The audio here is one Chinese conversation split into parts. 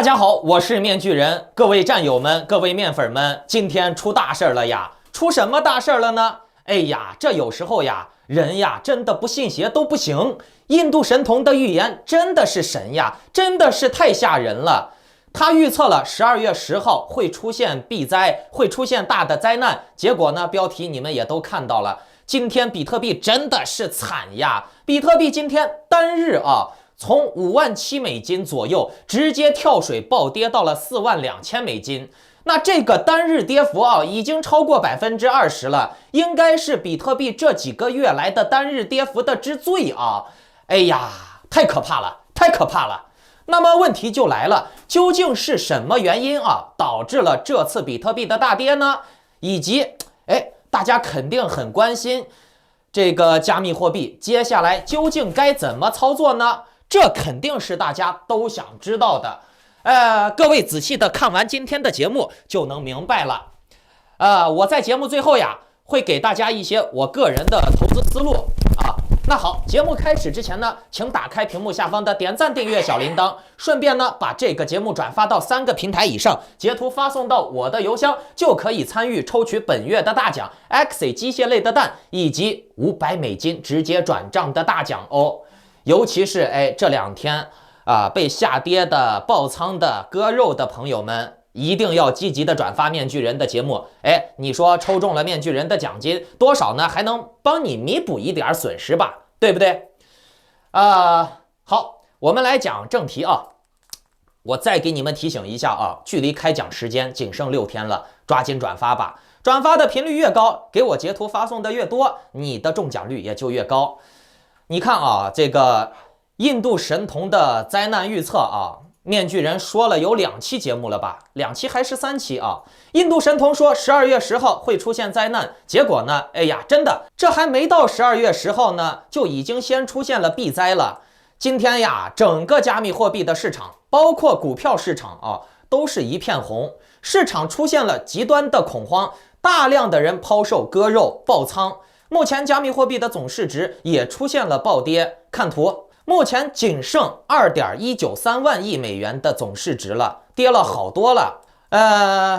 大家好，我是面具人，各位战友们，各位面粉们，今天出大事了呀！出什么大事了呢？哎呀，这有时候呀，人呀，真的不信邪都不行。印度神童的预言真的是神呀，真的是太吓人了。他预测了12月10号会出现避灾，会出现大的灾难。结果呢，标题你们也都看到了。今天比特币真的是惨呀！比特币今天单日从57000美金左右直接跳水暴跌到了42000美金。那这个单日跌幅已经超过20%了，应该是比特币这几个月来的单日跌幅的之最啊！哎呀，太可怕了，太可怕了！那么问题就来了，究竟是什么原因导致了这次比特币的大跌呢？以及大家肯定很关心这个加密货币接下来究竟该怎么操作呢？这肯定是大家都想知道的。各位仔细的看完今天的节目就能明白了。我在节目最后呀，会给大家一些我个人的投资思路啊。那好，节目开始之前呢，请打开屏幕下方的点赞、订阅、小铃铛，顺便呢把这个节目转发到3个平台以上，截图发送到我的邮箱，就可以参与抽取本月的大奖 XA 机械类的蛋以及500美金直接转账的大奖哦。尤其是这2天被下跌的爆仓的割肉的朋友们，一定要积极的转发面具人的节目。你说抽中了面具人的奖金多少呢？还能帮你弥补一点损失吧，对不对？好，我们来讲正题啊。我再给你们提醒一下距离开奖时间仅剩6天了，抓紧转发吧。转发的频率越高，给我截图发送的越多，你的中奖率也就越高。你看这个印度神童的灾难预测面具人说了有2期节目了吧？2期还是3期印度神童说12月10号会出现灾难，结果呢，哎呀，真的，这还没到12月10号呢，就已经先出现了避灾了。今天呀，整个加密货币的市场，包括股票市场都是一片红，市场出现了极端的恐慌，大量的人抛售割肉爆仓。目前加密货币的总市值也出现了暴跌，看图，目前仅剩2.193万亿美元的总市值了，跌了好多了。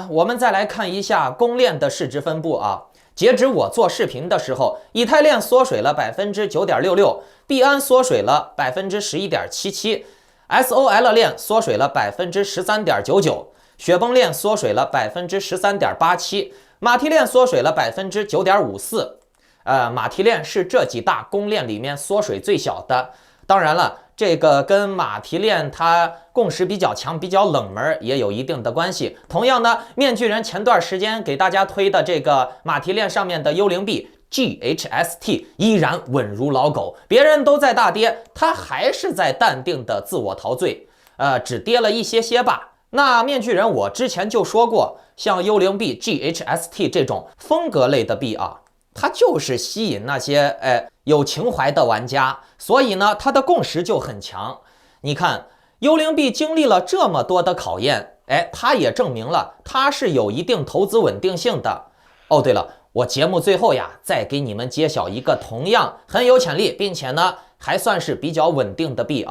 我们再来看一下公链的市值分布截止我做视频的时候，以太链缩水了 9.66%， 币安缩水了 11.77%， SOL 链缩水了 13.99%， 雪崩链缩水了 13.87%， 马蹄链缩水了 9.54%。马蹄链是这几大公链里面缩水最小的。当然了，这个跟马蹄链它共识比较强，比较冷门也有一定的关系。同样呢，面具人前段时间给大家推的这个马蹄链上面的幽灵币 GHST 依然稳如老狗，别人都在大跌，它还是在淡定的自我陶醉，只跌了一些吧。那面具人我之前就说过，像幽灵币 GHST 这种风格类的币它就是吸引那些有情怀的玩家，所以呢，它的共识就很强。你看，幽灵币经历了这么多的考验，它也证明了它是有一定投资稳定性的。对了，我节目最后呀，再给你们揭晓一个同样很有潜力，并且呢还算是比较稳定的币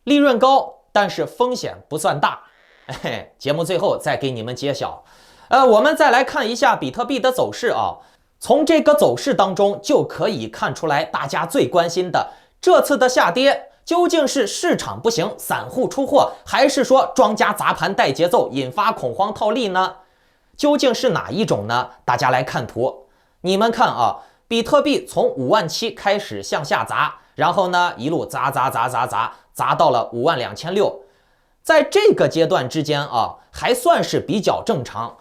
利润高，但是风险不算大。节目最后再给你们揭晓。我们再来看一下比特币的走势从这个走势当中就可以看出来，大家最关心的这次的下跌究竟是市场不行，散户出货，还是说庄家砸盘带节奏，引发恐慌套利呢？究竟是哪一种呢？大家来看图，你们看比特币从57000开始向下砸，然后呢一路砸到了52600，在这个阶段之间还算是比较正常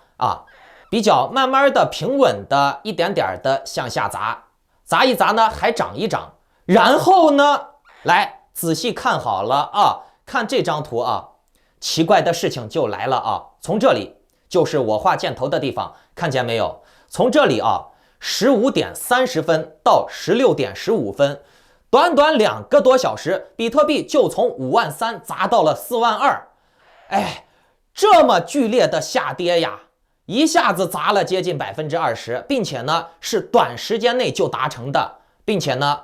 比较慢慢的平稳的一点点的向下砸一砸呢还涨一涨，然后呢来仔细看好了看这张图奇怪的事情就来了从这里就是我画箭头的地方，看见没有？从这里15点30分到16点15分，短短2个多小时，比特币就从53000砸到了42000，这么剧烈的下跌呀！一下子砸了接近20%，并且呢是短时间内就达成的，并且呢，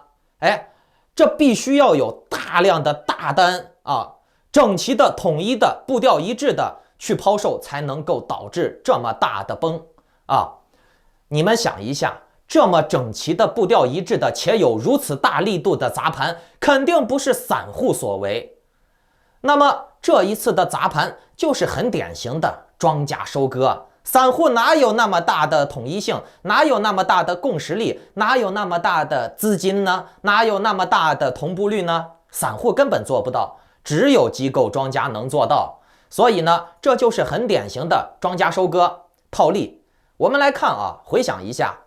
这必须要有大量的大单整齐的、统一的、步调一致的去抛售，才能够导致这么大的崩啊！你们想一下，这么整齐的、步调一致的，且有如此大力度的砸盘，肯定不是散户所为。那么这一次的砸盘就是很典型的庄家收割。散户哪有那么大的统一性，哪有那么大的共识力，哪有那么大的资金呢？哪有那么大的同步率呢？散户根本做不到，只有机构庄家能做到。所以呢，这就是很典型的庄家收割套利。我们来看啊，回想一下，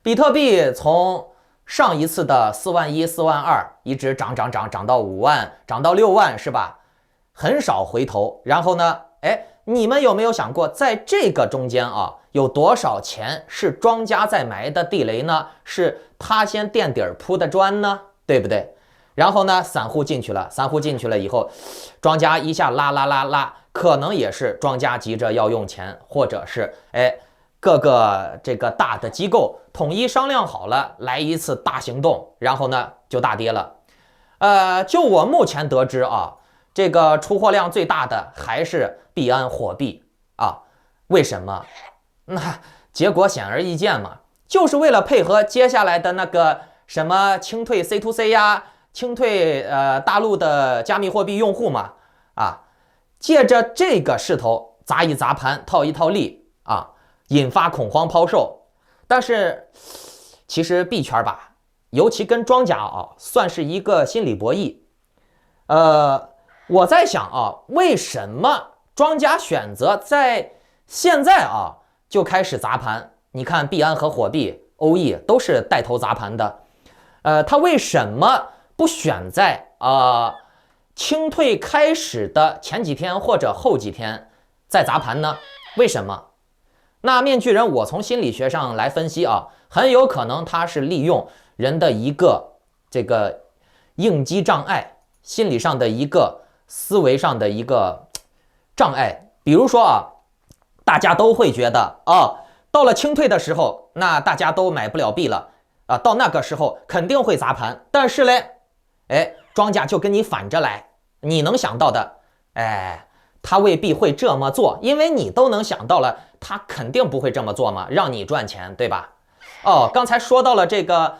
比特币从上一次的4.1万、4.2万，一直涨到5万，涨到6万，是吧？很少回头。然后呢，你们有没有想过，在这个中间啊，有多少钱是庄家在埋的地雷呢？是他先垫底铺的砖呢，对不对？然后呢，散户进去了以后，庄家一下拉，可能也是庄家急着要用钱，或者是各个这个大的机构统一商量好了，来一次大行动，然后呢就大跌了。就我目前得知啊，这个出货量最大的还是币安火币啊。为什么？那结果显而易见嘛，就是为了配合接下来的那个什么清退 C2C 呀，清退大陆的加密货币用户嘛，借着这个势头砸一砸盘，套一套利啊，引发恐慌抛售。但是其实币圈吧，尤其跟庄家啊，算是一个心理博弈。我在想啊，为什么庄家选择在现在啊就开始砸盘？你看币安和火币、OE 都是带头砸盘的。他为什么不选在清退开始的前几天或者后几天再砸盘呢？为什么？那面具人，我从心理学上来分析啊，很有可能他是利用人的一个这个应激障碍，心理上的一个思维上的一个障碍。比如说啊，大家都会觉得到了清退的时候，那大家都买不了币了到那个时候肯定会砸盘。但是嘞，庄家就跟你反着来，你能想到的，他未必会这么做，因为你都能想到了，他肯定不会这么做嘛，让你赚钱，对吧？刚才说到了这个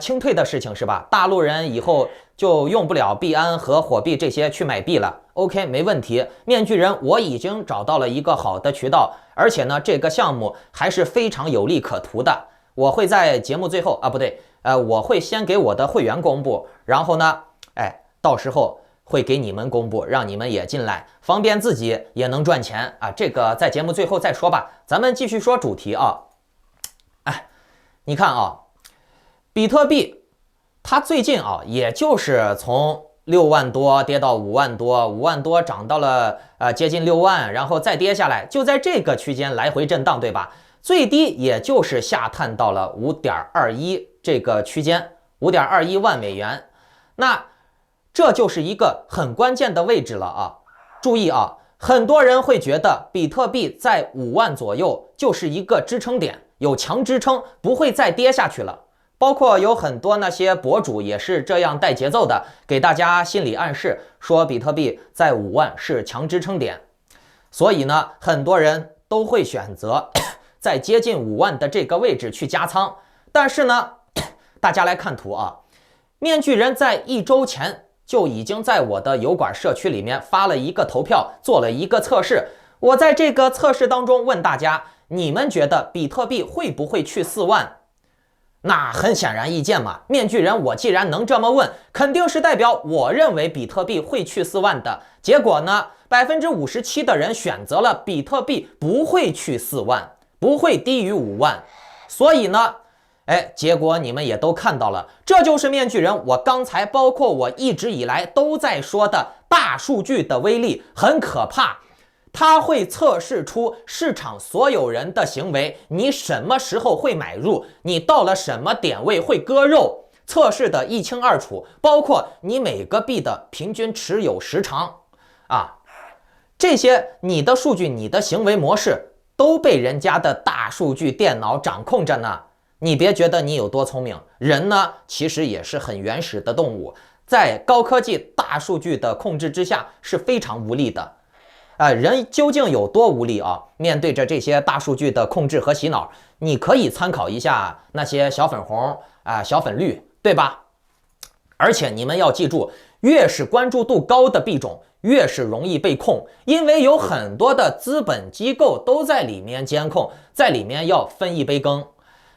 清退的事情是吧？大陆人以后就用不了币安和火币这些去买币了。OK， 没问题。面具人，我已经找到了一个好的渠道，而且呢，这个项目还是非常有利可图的。我会在节目最后不对，我会先给我的会员公布，然后呢，到时候会给你们公布，让你们也进来，方便自己也能赚钱啊。这个在节目最后再说吧。咱们继续说主题啊。你看啊，比特币它最近也就是从6万多跌到5万多，5万多涨到了接近6万，然后再跌下来，就在这个区间来回震荡，对吧？最低也就是下探到了5.21这个区间，5.21万美元。那这就是一个很关键的位置了啊！注意啊，很多人会觉得比特币在5万左右就是一个支撑点，有强支撑，不会再跌下去了。包括有很多那些博主也是这样带节奏的，给大家心理暗示，说比特币在5万是强支撑点。所以呢，很多人都会选择在接近5万的这个位置去加仓。但是呢，大家来看图啊，面具人在1周前就已经在我的油管社区里面发了一个投票，做了一个测试。我在这个测试当中问大家，你们觉得比特币会不会去4万？那很显然易见嘛，面具人，我既然能这么问，肯定是代表我认为比特币会去4万的。结果呢，57%的人选择了比特币不会去4万，不会低于5万。所以呢，结果你们也都看到了，这就是面具人我刚才包括我一直以来都在说的大数据的威力很可怕。它会测试出市场所有人的行为，你什么时候会买入，你到了什么点位会割肉，测试的一清二楚，包括你每个币的平均持有时长这些你的数据，你的行为模式都被人家的大数据电脑掌控着呢。你别觉得你有多聪明，人呢其实也是很原始的动物，在高科技大数据的控制之下是非常无力的。人究竟有多无力啊？面对着这些大数据的控制和洗脑，你可以参考一下那些小粉红小粉绿，对吧？而且你们要记住，越是关注度高的币种，越是容易被控，因为有很多的资本机构都在里面监控，在里面要分一杯羹。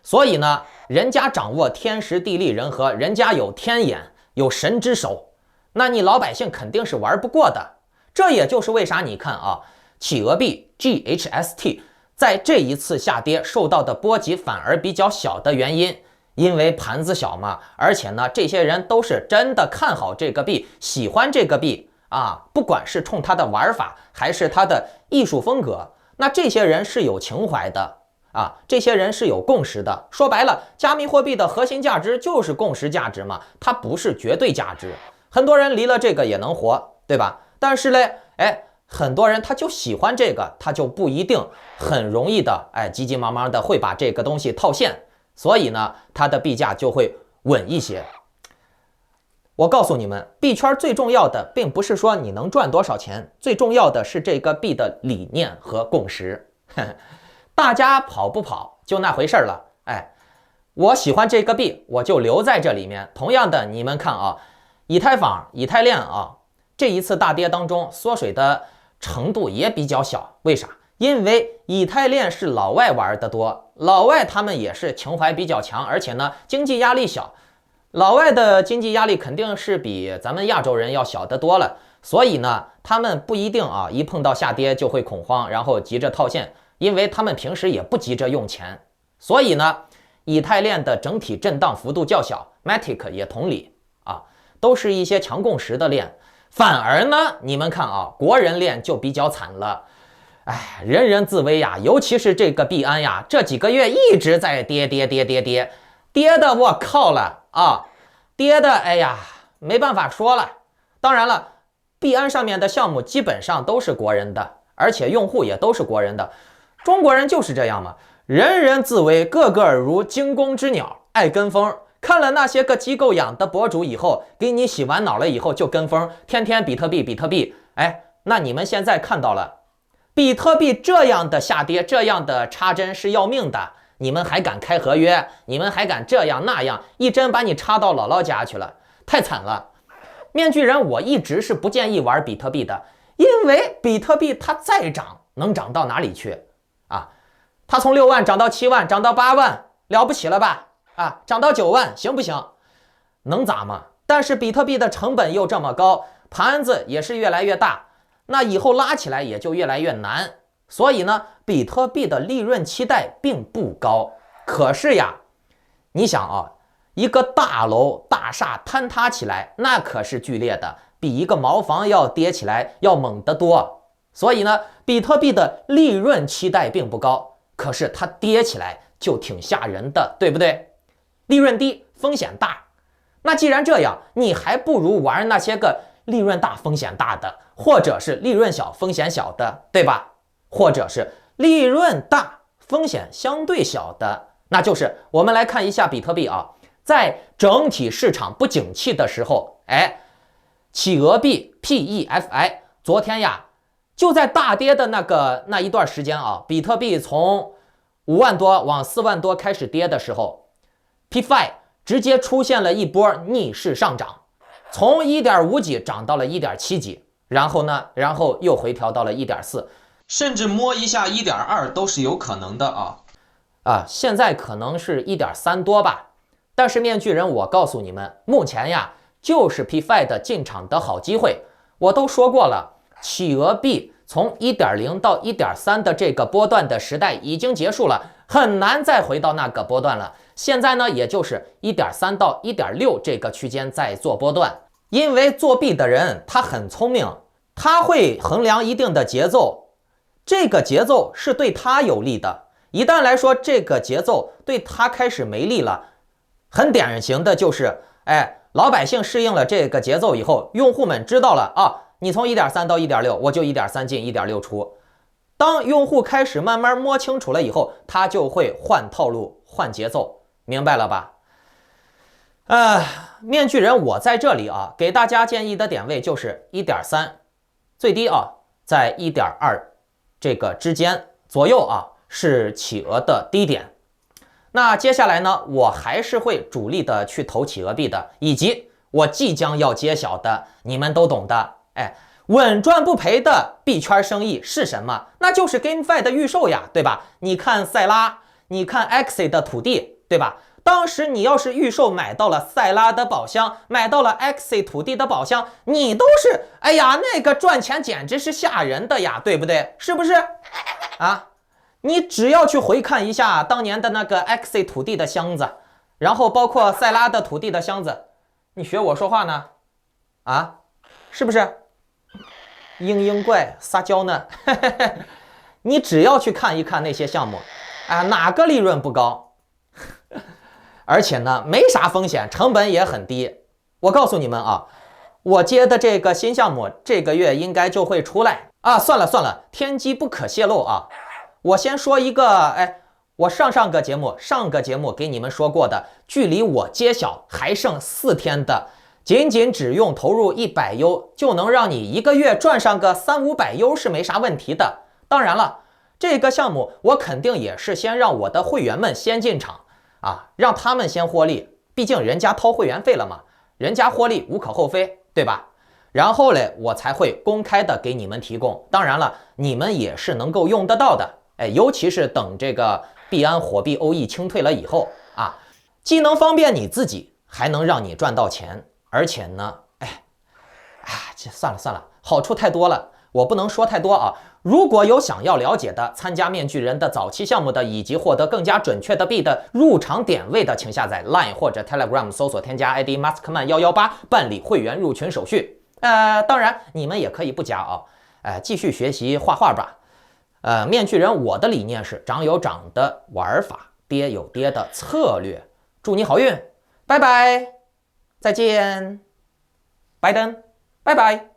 所以呢，人家掌握天时地利人和，人家有天眼，有神之手，那你老百姓肯定是玩不过的。这也就是为啥你看啊，企鹅币 GHST 在这一次下跌受到的波及反而比较小的原因，因为盘子小嘛，而且呢，这些人都是真的看好这个币，喜欢这个币啊，不管是冲它的玩法还是它的艺术风格，那这些人是有情怀的啊，这些人是有共识的。说白了，加密货币的核心价值就是共识价值嘛，它不是绝对价值。很多人离了这个也能活，对吧？但是嘞，很多人他就喜欢这个，他就不一定很容易的，急急忙忙的会把这个东西套现，所以呢，它的币价就会稳一些。我告诉你们，币圈最重要的并不是说你能赚多少钱，最重要的是这个币的理念和共识。大家跑不跑就那回事了。我喜欢这个币，我就留在这里面。同样的，你们看啊，以太坊、以太链啊。这一次大跌当中，缩水的程度也比较小。为啥？因为以太链是老外玩的多，老外他们也是情怀比较强，而且呢，经济压力小。老外的经济压力肯定是比咱们亚洲人要小得多了，所以呢，他们不一定啊，一碰到下跌就会恐慌，然后急着套现，因为他们平时也不急着用钱。所以呢，以太链的整体震荡幅度较小 ，Matic 也同理啊，都是一些强共识的链。反而呢，你们看啊，国人链就比较惨了，人人自危呀，尤其是这个币安呀，这几个月一直在跌的我靠了啊，跌的没办法说了。当然了，币安上面的项目基本上都是国人的，而且用户也都是国人的。中国人就是这样嘛，人人自危，个个如惊弓之鸟，爱跟风。看了那些个机构养的博主以后，给你洗完脑了以后就跟风，天天比特币。那你们现在看到了，比特币这样的下跌，这样的插针是要命的。你们还敢开合约？你们还敢这样那样？一针把你插到姥姥家去了，太惨了。面具人，我一直是不建议玩比特币的，因为比特币它再涨能涨到哪里去啊？它从6万涨到7万，涨到8万，了不起了吧？涨到9万行不行？能咋嘛？但是比特币的成本又这么高，盘子也是越来越大，那以后拉起来也就越来越难。所以呢，比特币的利润期待并不高。可是呀，你想啊，一个大楼大厦坍塌起来，那可是剧烈的，比一个茅房要跌起来要猛得多。所以呢，比特币的利润期待并不高，可是它跌起来就挺吓人的，对不对？利润低，风险大。那既然这样，你还不如玩那些个利润大风险大的，或者是利润小风险小的，对吧？或者是利润大风险相对小的，那就是我们来看一下比特币啊，在整体市场不景气的时候，企鹅币 PEFI 昨天呀，就在大跌的那一段时间啊，比特币从5万多往4万多开始跌的时候，PFI 直接出现了一波逆势上涨，从1.5几涨到了1.7几，然后又回调到了1.4，甚至摸一下1.2都是有可能的啊，现在可能是1.3多吧。但是面具人，我告诉你们，目前呀就是 PFI 的进场的好机会。我都说过了，企鹅币从1.0到1.3的这个波段的时代已经结束了，很难再回到那个波段了。现在呢，也就是1.3到1.6这个区间在做波段。因为作弊的人他很聪明，他会衡量一定的节奏，这个节奏是对他有利的。一旦来说这个节奏对他开始没利了，很典型的就是老百姓适应了这个节奏以后，用户们知道了你从1.3到1.6，我就1.3进1.6出。当用户开始慢慢摸清楚了以后，他就会换套路换节奏，明白了吧？面具人我在这里啊，给大家建议的点位就是 1.3， 最低啊在 1.2 这个之间左右啊，是企鹅的低点。那接下来呢，我还是会主力的去投企鹅币的，以及我即将要揭晓的，你们都懂的，哎，稳赚不赔的币圈生意是什么？那就是 GameFi 的预售呀，对吧？你看塞拉，你看 Axie 的土地，对吧？当时你要是预售买到了塞拉的宝箱，买到了 Axie 土地的宝箱，你都是，哎呀，那个赚钱简直是吓人的呀，对不对？是不是？啊？你只要去回看一下当年的那个 Axie 土地的箱子，然后包括塞拉的土地的箱子，你学我说话呢？啊，是不是？嘤嘤怪撒娇呢？你只要去看一看那些项目，啊，哪个利润不高？而且呢，没啥风险，成本也很低。我告诉你们啊，我接的这个新项目，这个月应该就会出来啊。算了算了，天机不可泄露啊。我先说一个，哎，我上个节目给你们说过的，距离我揭晓还剩4天的，仅只用投入100U就能让你1个月赚上个300-500U是没啥问题的。当然了，这个项目我肯定也是先让我的会员们先进场啊，让他们先获利，毕竟人家掏会员费了嘛，人家获利无可厚非，对吧？然后嘞，我才会公开的给你们提供。当然了，你们也是能够用得到的。哎，尤其是等这个币安火币欧 E 清退了以后啊，既能方便你自己，还能让你赚到钱，而且呢，这算了，好处太多了，我不能说太多啊。如果有想要了解的参加面具人的早期项目的，以及获得更加准确的币的入场点位的，请下载 Line 或者 Telegram 搜索添加 ID Maskman118办理会员入群手续。当然你们也可以不加啊，继续学习画画吧。面具人，我的理念是涨有涨的玩法，跌有跌的策略。祝你好运，拜拜，再见，拜登，拜拜。